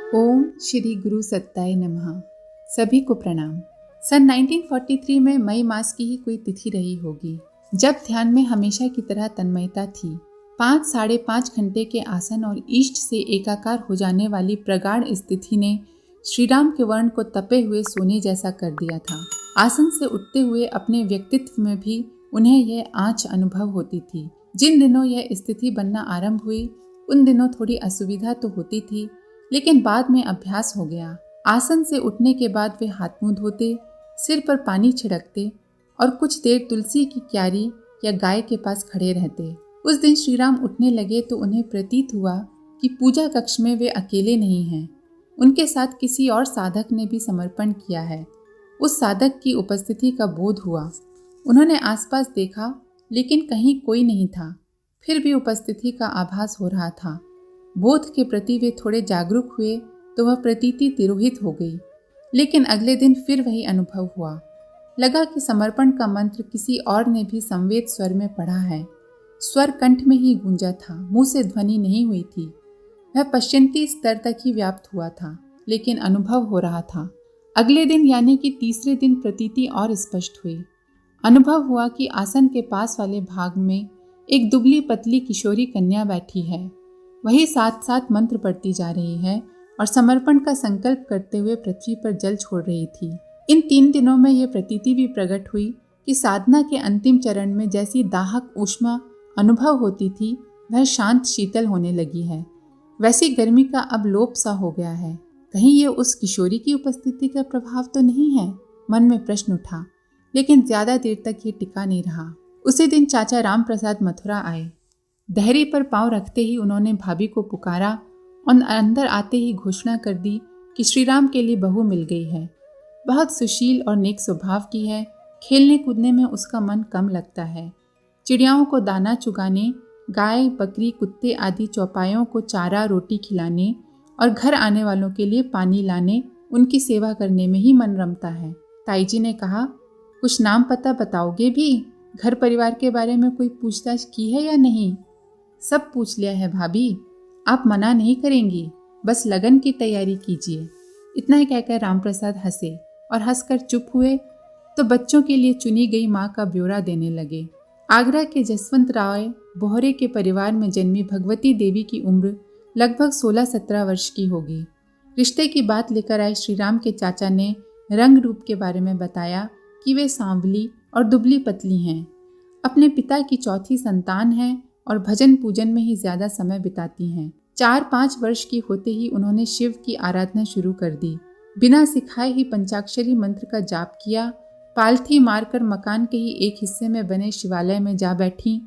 ओम श्री गुरु सत्ताय नमः। सभी को प्रणाम। सन 1943 में मई मास की ही कोई तिथि रही होगी जब ध्यान में हमेशा की तरह तन्मयता थी। 5-5.5 घंटे के आसन और इष्ट से एकाकार हो जाने वाली प्रगाढ़ स्थिति ने श्रीराम के वर्ण को तपे हुए सोने जैसा कर दिया था। आसन से उठते हुए अपने व्यक्तित्व में भी उन्हें यह आँच अनुभव होती थी। जिन दिनों यह स्थिति बनना आरंभ हुई उन दिनों थोड़ी असुविधा तो होती थी, लेकिन बाद में अभ्यास हो गया। आसन से उठने के बाद वे हाथ मुंह धोते, सिर पर पानी छिड़कते और कुछ देर तुलसी की क्यारी या गाय के पास खड़े रहते। उस दिन श्रीराम उठने लगे तो उन्हें प्रतीत हुआ कि पूजा कक्ष में वे अकेले नहीं हैं। उनके साथ किसी और साधक ने भी समर्पण किया है। उस साधक की उपस्थिति का बोध हुआ। उन्होंने आसपास देखा, लेकिन कहीं कोई नहीं था। फिर भी उपस्थिति का आभास हो रहा था। बोध के प्रति वे थोड़े जागरूक हुए तो वह प्रतीति तिरोहित हो गई। लेकिन अगले दिन फिर वही अनुभव हुआ। लगा कि समर्पण का मंत्र किसी और ने भी संवेद स्वर में पढ़ा है। स्वर कंठ में ही गूंजा था, मुंह से ध्वनि नहीं हुई थी। वह पश्चिमी स्तर तक ही व्याप्त हुआ था, लेकिन अनुभव हो रहा था। अगले दिन यानी कि तीसरे दिन प्रतीति और स्पष्ट हुई। अनुभव हुआ कि आसन के पास वाले भाग में एक दुबली पतली किशोरी कन्या बैठी है। वही साथ साथ मंत्र पढ़ती जा रही है और समर्पण का संकल्प करते हुए पृथ्वी पर जल छोड़ रही थी। इन 3 दिनों में यह प्रतीति भी प्रकट हुई कि साधना के अंतिम चरण में जैसी दाहक ऊष्मा अनुभव होती थी, वह शांत शीतल होने लगी है। वैसी गर्मी का अब लोप सा हो गया है। कहीं ये उस किशोरी की उपस्थिति का प्रभाव तो नहीं है? मन में प्रश्न उठा, लेकिन ज्यादा देर तक ये टिका नहीं रहा। उसी दिन चाचा राम प्रसाद मथुरा आए। दहरी पर पांव रखते ही उन्होंने भाभी को पुकारा और अंदर आते ही घोषणा कर दी कि श्रीराम के लिए बहू मिल गई है। बहुत सुशील और नेक स्वभाव की है। खेलने कूदने में उसका मन कम लगता है। चिड़ियाओं को दाना चुगाने, गाय बकरी कुत्ते आदि चौपायों को चारा रोटी खिलाने और घर आने वालों के लिए पानी लाने, उनकी सेवा करने में ही मन रमता है। ताई जी ने कहा, कुछ नाम पता बताओगे भी? घर परिवार के बारे में कोई पूछताछ की है या नहीं? सब पूछ लिया है भाभी, आप मना नहीं करेंगी, बस लगन की तैयारी कीजिए। इतना ही कहकर रामप्रसाद हंसे और हंसकर चुप हुए तो बच्चों के लिए चुनी गई माँ का ब्यौरा देने लगे। आगरा के जसवंत राय बोहरे के परिवार में जन्मी भगवती देवी की उम्र लगभग 16-17 वर्ष की होगी। रिश्ते की बात लेकर आए श्रीराम के चाचा ने रंग रूप के बारे में बताया कि वे सांवली और दुबली पतली हैं। अपने पिता की चौथी संतान हैं और भजन पूजन में ही ज्यादा समय बिताती हैं। 4-5 वर्ष की होते ही उन्होंने शिव की आराधना शुरू कर दी। बिना सिखाए ही पंचाक्षरी मंत्र का जाप किया। पालथी मारकर मकान के ही एक हिस्से में बने शिवालय में जा बैठी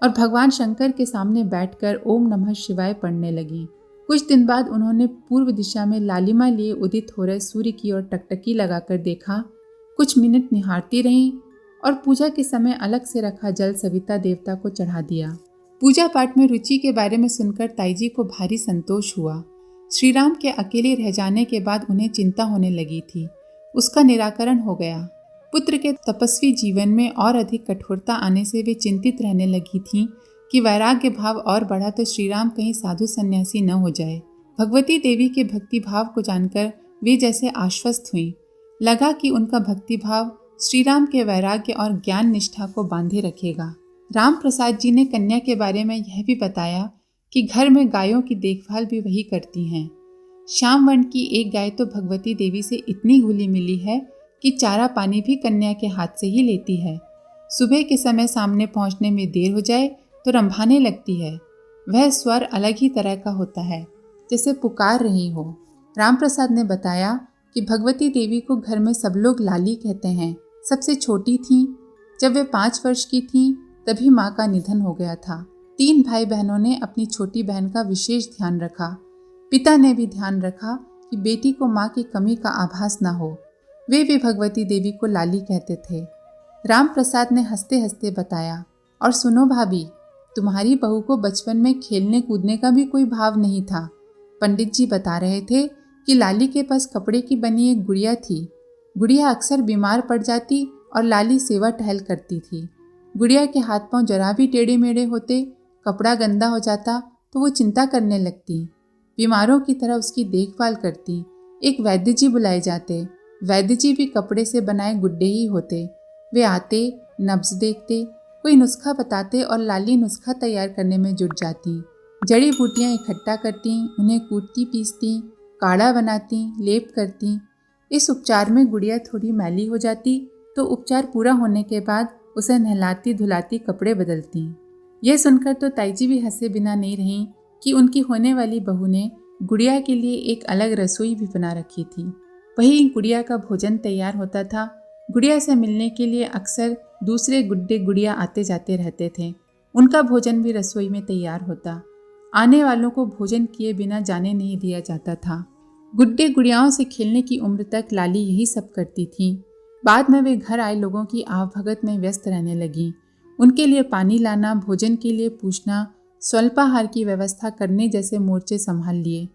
और भगवान शंकर के सामने बैठकर ओम नमः शिवाय पढ़ने लगी। कुछ दिन बाद उन्होंने पूर्व दिशा में लालिमा लिए उदित हो रहे सूर्य की ओर टकटकी लगाकर देखा। कुछ मिनट निहारती रहीं और पूजा के समय अलग से रखा जल सविता देवता को चढ़ा दिया। पूजा पाठ में रुचि के बारे में सुनकर ताईजी को भारी संतोष हुआ। श्रीराम के अकेले रह जाने के बाद उन्हें चिंता होने लगी थी। उसका निराकरण हो गया। पुत्र के तपस्वी जीवन में और अधिक कठोरता आने से वे चिंतित रहने लगी थीं कि वैराग्य भाव और बढ़ा तो श्रीराम कहीं साधु सन्यासी न हो जाए। भगवती देवी के भक्ति भाव को जानकर वे जैसे आश्वस्त हुईं। लगा कि उनका भक्ति भाव श्रीराम के वैराग्य और ज्ञान निष्ठा को बांधे रखेगा। राम प्रसाद जी ने कन्या के बारे में यह भी बताया कि घर में गायों की देखभाल भी वही करती हैं। श्याम वर्ण की एक गाय तो भगवती देवी से इतनी घुली मिली है कि चारा पानी भी कन्या के हाथ से ही लेती है। सुबह के समय सामने पहुंचने में देर हो जाए तो रंभाने लगती है। वह स्वर अलग ही तरह का होता है, जैसे पुकार रही हो। राम प्रसाद ने बताया कि भगवती देवी को घर में सब लोग लाली कहते हैं। सबसे छोटी थीं। जब वे 5 वर्ष की थीं तभी माँ का निधन हो गया था। 3 भाई बहनों ने अपनी छोटी बहन का विशेष ध्यान रखा। पिता ने भी ध्यान रखा कि बेटी को माँ की कमी का आभास न हो। वे भी भगवती देवी को लाली कहते थे। राम प्रसाद ने हंसते हंसते बताया, और सुनो भाभी, तुम्हारी बहू को बचपन में खेलने कूदने का भी कोई भाव नहीं था। पंडित जी बता रहे थे कि लाली के पास कपड़े की बनी एक गुड़िया थी। गुड़िया अक्सर बीमार पड़ जाती और लाली सेवा टहल करती थी। गुड़िया के हाथ पांव जरा भी टेढ़े मेढ़े होते, कपड़ा गंदा हो जाता तो वो चिंता करने लगती। बीमारों की तरह उसकी देखभाल करती। एक वैद्य जी बुलाए जाते। वैद्य जी भी कपड़े से बनाए गुड्डे ही होते। वे आते, नब्ज देखते, कोई नुस्खा बताते और लाली नुस्खा तैयार करने में जुट जाती। जड़ी बूटियाँ इकट्ठा करती, उन्हें कूटती पीसती, काढ़ा बनाती, लेप करती। इस उपचार में गुड़िया थोड़ी मैली हो जाती तो उपचार पूरा होने के बाद उसे नहलाती धुलाती, कपड़े बदलती। यह सुनकर तो ताईजी भी हंसे बिना नहीं रहीं कि उनकी होने वाली बहू ने गुड़िया के लिए एक अलग रसोई भी बना रखी थी। वही गुड़िया का भोजन तैयार होता था। गुड़िया से मिलने के लिए अक्सर दूसरे गुड्डे गुड़िया आते जाते रहते थे। उनका भोजन भी रसोई में तैयार होता। आने वालों को भोजन किए बिना जाने नहीं दिया जाता था। गुड्डे गुड़ियाओं से खेलने की उम्र तक लाली यही सब करती थी। बाद में वे घर आए लोगों की आवभगत में व्यस्त रहने लगी। उनके लिए पानी लाना, भोजन के लिए पूछना, स्वल्पाहार की व्यवस्था करने जैसे मोर्चे संभाल लिए।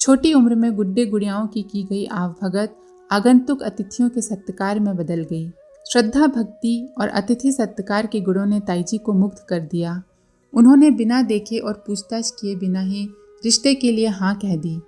छोटी उम्र में गुड्डे गुड़ियाओं की गई आवभगत आगंतुक अतिथियों के सत्कार में बदल गई। श्रद्धा, भक्ति और अतिथि सत्कार के गुणों ने ताईजी को मुग्ध कर दिया। उन्होंने बिना देखे और पूछताछ किए बिना ही रिश्ते के लिए हाँ कह दी।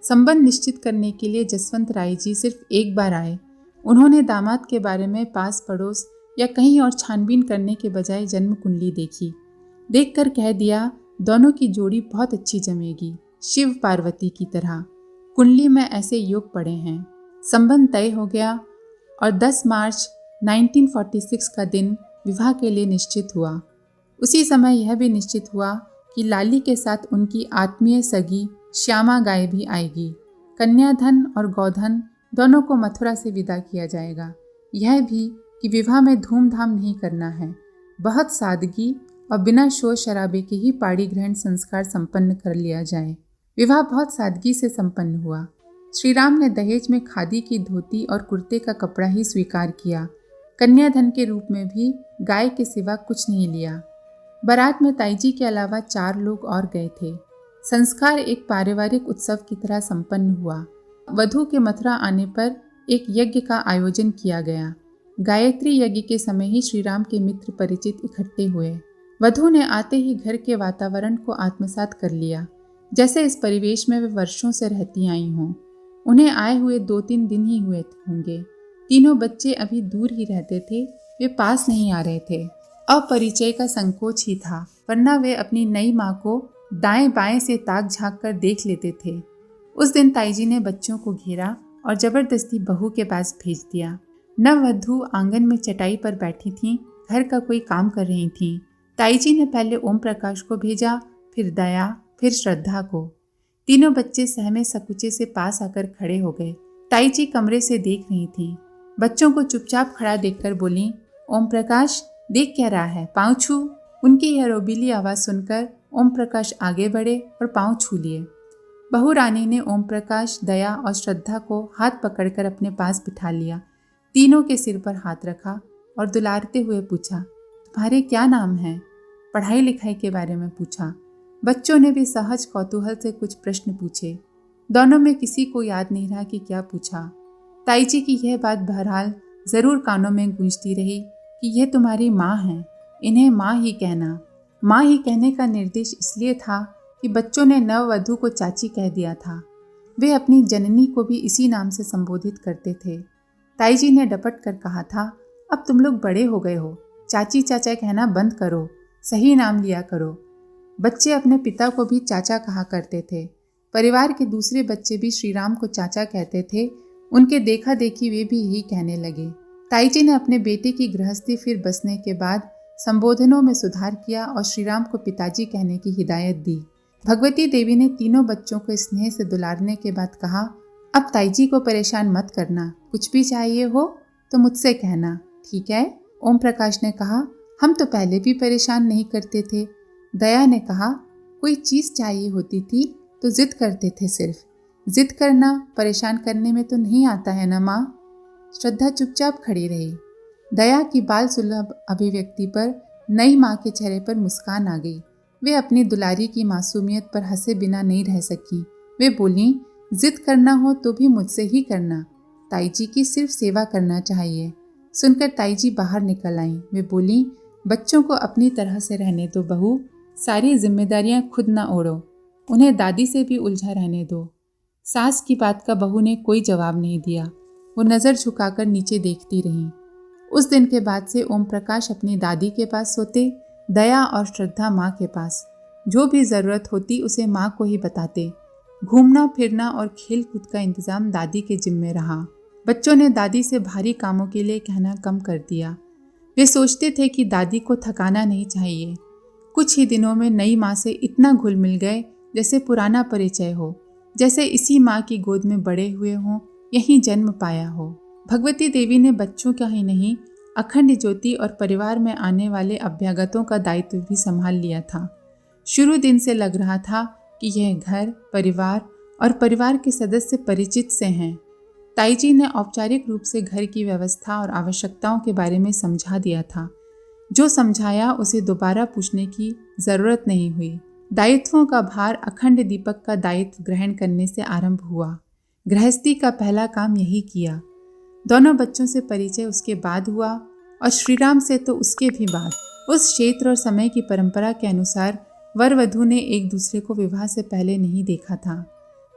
संबंध निश्चित करने के लिए जसवंत राय जी सिर्फ एक बार आए। उन्होंने दामाद के बारे में पास पड़ोस या कहीं और छानबीन करने के बजाय जन्म कुंडली देखी। देखकर कह दिया, दोनों की जोड़ी बहुत अच्छी जमेगी, शिव पार्वती की तरह। कुंडली में ऐसे योग पड़े हैं। संबंध तय हो गया और 10 मार्च 1946 का दिन विवाह के लिए निश्चित हुआ। उसी समय यह भी निश्चित हुआ कि लाली के साथ उनकी आत्मीय सगी श्यामा गाय भी आएगी। कन्याधन और गौधन दोनों को मथुरा से विदा किया जाएगा। यह भी कि विवाह में धूमधाम नहीं करना है, बहुत सादगी और बिना शोर शराबे के ही पाड़ी ग्रहण संस्कार संपन्न कर लिया जाए। विवाह बहुत सादगी से संपन्न हुआ। श्री राम ने दहेज में खादी की धोती और कुर्ते का कपड़ा ही स्वीकार किया। कन्याधन के रूप में भी गाय के सिवा कुछ नहीं लिया। बारात में ताईजी के अलावा 4 लोग और गए थे। संस्कार एक पारिवारिक उत्सव की तरह संपन्न हुआ। वधू के मथुरा आने पर एक यज्ञ का आयोजन किया गया। गायत्री यज्ञ के समय ही श्री राम के मित्र परिचित इकट्ठे हुए। वधू ने आते ही घर के वातावरण को आत्मसात कर लिया, जैसे इस परिवेश में वे वर्षों से रहती आई हों। उन्हें आए हुए 2-3 दिन ही हुए होंगे। तीनों बच्चे अभी दूर ही रहते थे, वे पास नहीं आ रहे थे। अपरिचय का संकोच ही था, वरना वे अपनी नई माँ को दाएं बाएं से ताक झांक कर देख लेते थे। उस दिन ताईजी ने बच्चों को घेरा और जबरदस्ती बहू के पास भेज दिया। नववधू आंगन में चटाई पर बैठी थीं, घर का कोई काम कर रही थीं। ताईजी ने पहले ओम प्रकाश को भेजा, फिर दया, फिर श्रद्धा को। तीनों बच्चे सहमे सकुचे से पास आकर खड़े हो गए। ताईजी कमरे से देख रही थीं। बच्चों को चुपचाप खड़ा देखकर बोली, ओम प्रकाश देख क्या रहा है, पाँव छू। उनकी यह रोबीली आवाज़ सुनकर ओम प्रकाश आगे बढ़े और पाँव छू लिए। बहू रानी ने ओम प्रकाश, दया और श्रद्धा को हाथ पकड़कर अपने पास बिठा लिया। तीनों के सिर पर हाथ रखा और दुलारते हुए पूछा, तुम्हारे क्या नाम है? पढ़ाई लिखाई के बारे में पूछा। बच्चों ने भी सहज कौतूहल से कुछ प्रश्न पूछे। दोनों में किसी को याद नहीं रहा कि क्या पूछा। ताईजी की यह बात बहरहाल जरूर कानों में गूंजती रही कि यह तुम्हारी माँ है, इन्हें माँ ही कहना। माँ ही कहने का निर्देश इसलिए था कि बच्चों ने नववधू को चाची कह दिया था। वे अपनी जननी को भी इसी नाम से संबोधित करते थे। ताईजी ने डपट कर कहा था, अब तुम लोग बड़े हो गए हो, चाची चाचा कहना बंद करो, सही नाम लिया करो। बच्चे अपने पिता को भी चाचा कहा करते थे। परिवार के दूसरे बच्चे भी श्री राम को चाचा कहते थे। उनके देखा देखी वे भी यही कहने लगे। ताईजी ने अपने बेटे की गृहस्थी फिर बसने के बाद संबोधनों में सुधार किया और श्री राम को पिताजी कहने की हिदायत दी। भगवती देवी ने तीनों बच्चों को स्नेह से दुलारने के बाद कहा, अब ताईजी को परेशान मत करना, कुछ भी चाहिए हो तो मुझसे कहना, ठीक है? ओम प्रकाश ने कहा, हम तो पहले भी परेशान नहीं करते थे। दया ने कहा, कोई चीज़ चाहिए होती थी तो जिद करते थे, सिर्फ जिद करना परेशान करने में तो नहीं आता है ना माँ। श्रद्धा चुपचाप खड़ी रही। दया की बाल सुलभ अभिव्यक्ति पर नई माँ के चेहरे पर मुस्कान आ गई। वे अपनी दुलारी की मासूमियत पर हंसे बिना नहीं रह सकी। वे बोली, जिद करना हो तो भी मुझसे ही करना, ताईजी की सिर्फ सेवा करना चाहिए। सुनकर ताईजी बाहर निकल आईं। वे बोली, बच्चों को अपनी तरह से रहने दो बहू, सारी जिम्मेदारियां खुद ना ओढ़ो। उन्हें दादी से भी उलझा रहने दो। सास की बात का बहू ने कोई जवाब नहीं दिया। वो नज़र झुकाकर नीचे देखती रही। उस दिन के बाद से ओम प्रकाश अपनी दादी के पास सोते, दया और श्रद्धा माँ के पास। जो भी ज़रूरत होती उसे माँ को ही बताते। घूमना फिरना और खेल कूद का इंतज़ाम दादी के जिम्मे रहा। बच्चों ने दादी से भारी कामों के लिए कहना कम कर दिया। वे सोचते थे कि दादी को थकाना नहीं चाहिए। कुछ ही दिनों में नई माँ से इतना घुल मिल गए जैसे पुराना परिचय हो, जैसे इसी माँ की गोद में बड़े हुए हों, यहीं जन्म पाया हो। भगवती देवी ने बच्चों का ही नहीं, अखंड ज्योति और परिवार में आने वाले अभ्यागतों का दायित्व भी संभाल लिया था। शुरू दिन से लग रहा था कि यह घर, परिवार और परिवार के सदस्य परिचित से हैं। ताई जी ने औपचारिक रूप से घर की व्यवस्था और आवश्यकताओं के बारे में समझा दिया था। जो समझाया उसे दोबारा पूछने की जरूरत नहीं हुई। दायित्वों का भार अखंड दीपक का दायित्व ग्रहण करने से आरंभ हुआ। गृहस्थी का पहला काम यही किया। दोनों बच्चों से परिचय उसके बाद हुआ और श्रीराम से तो उसके भी बाद। उस क्षेत्र और समय की परंपरा के अनुसार वर वधू ने एक दूसरे को विवाह से पहले नहीं देखा था।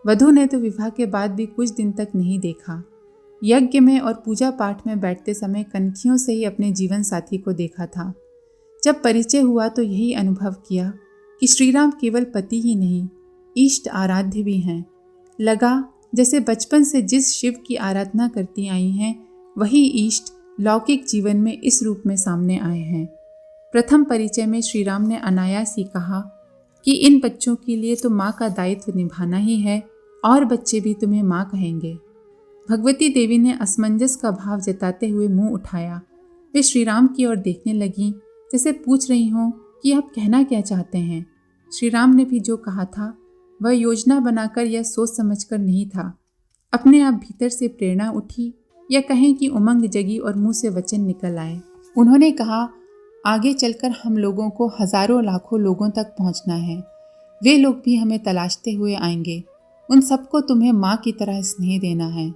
वधू ने तो विवाह के बाद भी कुछ दिन तक नहीं देखा। यज्ञ में और पूजा पाठ में बैठते समय कनखियों से ही अपने जीवन साथी को देखा था। जब परिचय हुआ तो यही अनुभव किया कि श्रीराम केवल पति ही नहीं, इष्ट आराध्य भी हैं। लगा जैसे बचपन से जिस शिव की आराधना करती आई हैं, वही इष्ट लौकिक जीवन में इस रूप में सामने आए हैं। प्रथम परिचय में श्रीराम ने अनायास ही कहा कि इन बच्चों के लिए तो माँ का दायित्व निभाना ही है और बच्चे भी तुम्हें माँ कहेंगे। भगवती देवी ने असमंजस का भाव जताते हुए मुंह उठाया। वे श्रीराम की ओर देखने लगीं, जैसे पूछ रही हों कि आप कहना क्या चाहते हैं। श्रीराम ने भी जो कहा था वह योजना बनाकर या सोच समझकर नहीं था। अपने आप भीतर से प्रेरणा उठी या कहें कि उमंग जगी और मुंह से वचन निकल आए। उन्होंने कहा, आगे चलकर हम लोगों को हजारों लाखों लोगों तक पहुंचना है। वे लोग भी हमें तलाशते हुए आएंगे। उन सबको तुम्हें माँ की तरह स्नेह देना है।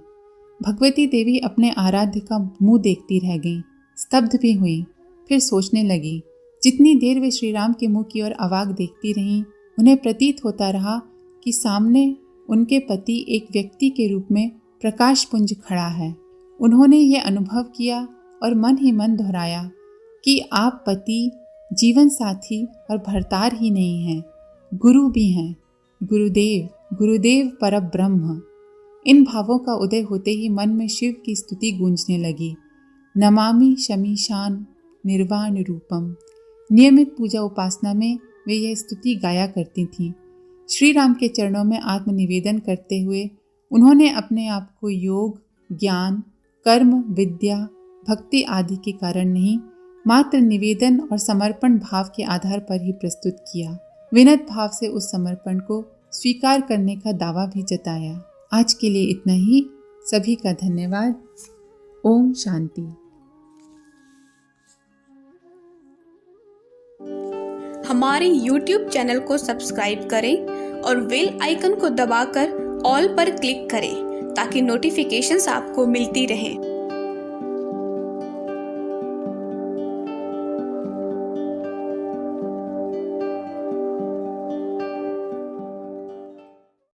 भगवती देवी अपने आराध्य का मुंह देखती रह गईं, स्तब्ध भी हुई, फिर सोचने लगी। जितनी देर वे श्रीराम के मुंह की ओर अवाक देखती रहीं, उन्हें प्रतीत होता रहा कि सामने उनके पति एक व्यक्ति के रूप में प्रकाश पुंज खड़ा है। उन्होंने ये अनुभव किया और मन ही मन दोहराया कि आप पति, जीवन साथी और भरतार ही नहीं हैं, गुरु भी हैं। गुरुदेव, गुरुदेव परब्रह्म। इन भावों का उदय होते ही मन में शिव की स्तुति गूंजने लगी। नमामि शमीशान निर्वाण रूपम। नियमित पूजा उपासना में वे यह स्तुति गाया करती थीं। श्री राम के चरणों में आत्मनिवेदन करते हुए उन्होंने अपने आप को योग, ज्ञान, कर्म, विद्या, भक्ति आदि के कारण नहीं, मात्र निवेदन और समर्पण भाव के आधार पर ही प्रस्तुत किया। विनत भाव से उस समर्पण को स्वीकार करने का दावा भी जताया। आज के लिए इतना ही। सभी का धन्यवाद। ओम शांति। हमारे YouTube चैनल को सब्सक्राइब करें और बेल आइकन को दबाकर ऑल पर क्लिक करें ताकि नोटिफिकेशंस आपको मिलती रहें।